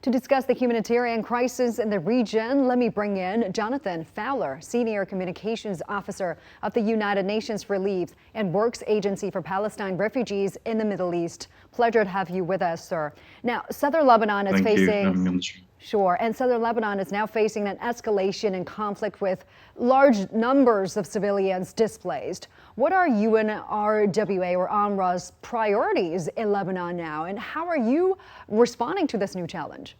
To discuss the humanitarian crisis in the region, let me bring in Jonathan Fowler, Senior Communications Officer of the United Nations Relief and Works Agency for Palestine Refugees in the Middle East. Pleasure to have you with us, sir. Now, southern Lebanon is Thank you for having me on the show. Sure. And southern Lebanon is now facing an escalation in conflict with large numbers of civilians displaced. What are UNRWA or UNRWA's priorities in Lebanon now, and how are you responding to this new challenge?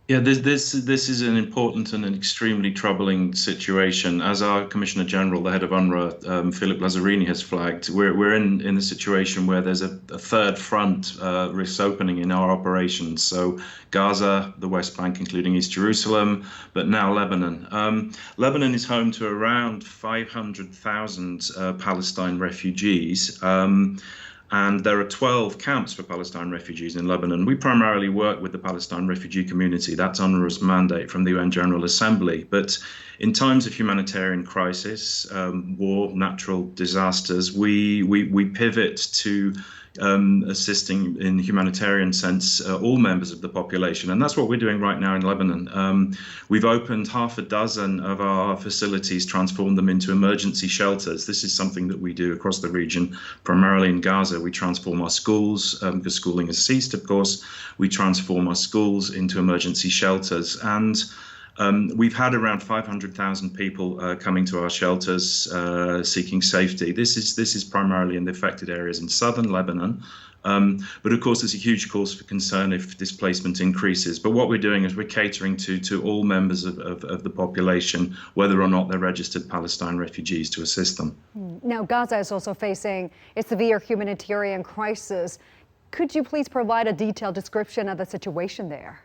Yeah, this is an important and an extremely troubling situation. As our Commissioner General, the head of UNRWA, Philip Lazzarini, has flagged, we're in a situation where there's a third front risk opening in our operations. So Gaza, the West Bank, including East Jerusalem, but now Lebanon. Lebanon is home to around 500,000 Palestine refugees. And there are 12 camps for Palestine refugees in Lebanon. We primarily work with the Palestine refugee community. That's UNRWA's mandate from the UN General Assembly. But in times of humanitarian crisis, war, natural disasters, we pivot to assisting in humanitarian sense all members of the population. And that's what we're doing right now in Lebanon. We've opened half a dozen of our facilities, transformed them into emergency shelters. This is something that we do across the region, primarily in Gaza. We transform our schools, because schooling has ceased, of course. We transform our schools into emergency shelters. And we've had around 500,000 people coming to our shelters seeking safety. This is primarily in the affected areas in southern Lebanon. But of course, there's a huge cause for concern if displacement increases. But what we're doing is we're catering to all members of the population, whether or not they're registered Palestine refugees, to assist them. Now, Gaza is also facing a severe humanitarian crisis. Could you please provide a detailed description of the situation there?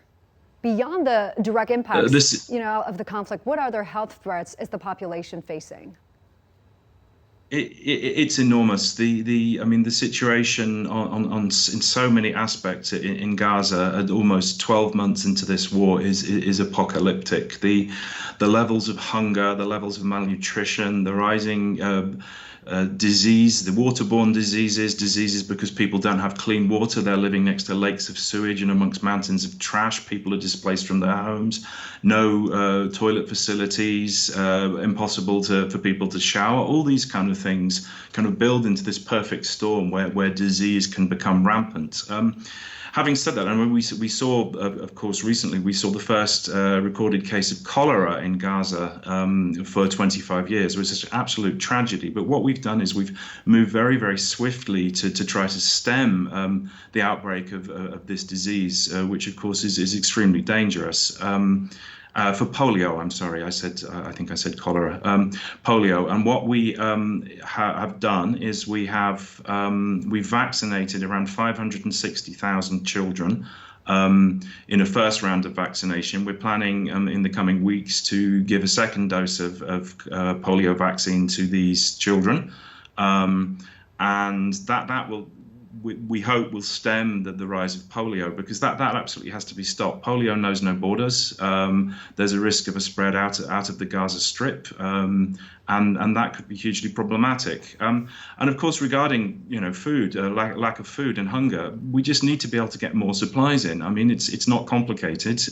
Beyond the direct impacts, of the conflict, what other health threats is the population facing? It's enormous. The situation in so many aspects in Gaza, almost 12 months into this war, is apocalyptic. The levels of hunger, the levels of malnutrition, the rising disease, the waterborne diseases because people don't have clean water. They're living next to lakes of sewage and amongst mountains of trash. People are displaced from their homes. No toilet facilities, impossible for people to shower. All these kind of things kind of build into this perfect storm where disease can become rampant. Having said that, I mean, we saw, of course, recently we saw the first recorded case of cholera in Gaza for 25 years, which is an absolute tragedy. But what we've done is we've moved very, very swiftly to try to stem the outbreak of this disease, which, of course, is extremely dangerous. For polio, I'm sorry, I think I said cholera, polio. And what we have done is we've vaccinated around 560,000 children in a first round of vaccination. We're planning in the coming weeks to give a second dose of polio vaccine to these children. And that will, we hope, will stem the rise of polio, because that absolutely has to be stopped. Polio knows no borders. There's a risk of a spread out of the Gaza Strip, and that could be hugely problematic. And of course, regarding food, lack of food and hunger, we just need to be able to get more supplies in. I mean, it's not complicated.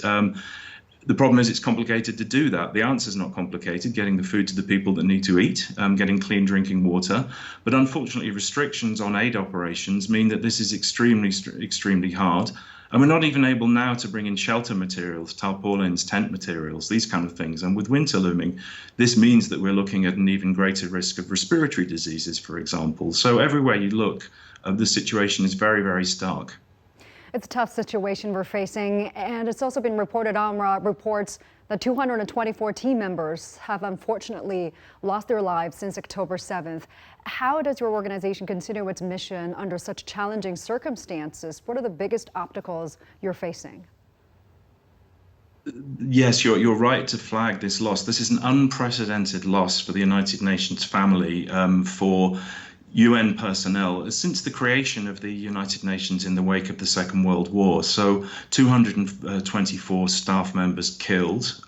The problem is it's complicated to do that. The answer is not complicated, getting the food to the people that need to eat, getting clean drinking water. But unfortunately, restrictions on aid operations mean that this is extremely hard. And we're not even able now to bring in shelter materials, tarpaulins, tent materials, these kind of things. And with winter looming, this means that we're looking at an even greater risk of respiratory diseases, for example. So everywhere you look, the situation is very, very stark. It's a tough situation we're facing, and it's also been reported, UNRWA reports that 224 team members have unfortunately lost their lives since October 7th. How does your organization continue its mission under such challenging circumstances? What are the biggest obstacles you're facing? Yes, you're right to flag this loss. This is an unprecedented loss for the United Nations family, for UN personnel since the creation of the United Nations in the wake of the Second World War. So 224 staff members killed.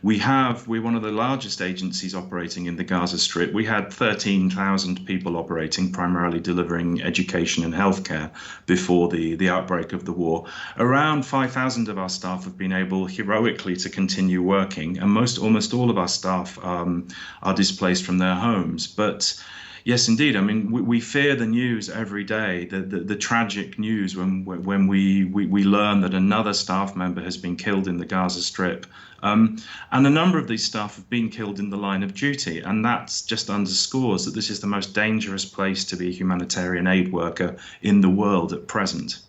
We're one of the largest agencies operating in the Gaza Strip. We had 13,000 people operating, primarily delivering education and healthcare before the outbreak of the war. Around 5,000 of our staff have been able heroically to continue working, and almost all of our staff are displaced from their homes. But yes, indeed. I mean, we fear the news every day, the tragic news when we learn that another staff member has been killed in the Gaza Strip. And a number of these staff have been killed in the line of duty. And that just underscores that this is the most dangerous place to be a humanitarian aid worker in the world at present.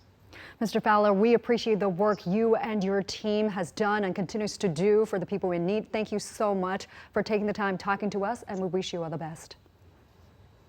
Mr. Fowler, we appreciate the work you and your team has done and continues to do for the people in need. Thank you so much for taking the time talking to us, and we wish you all the best.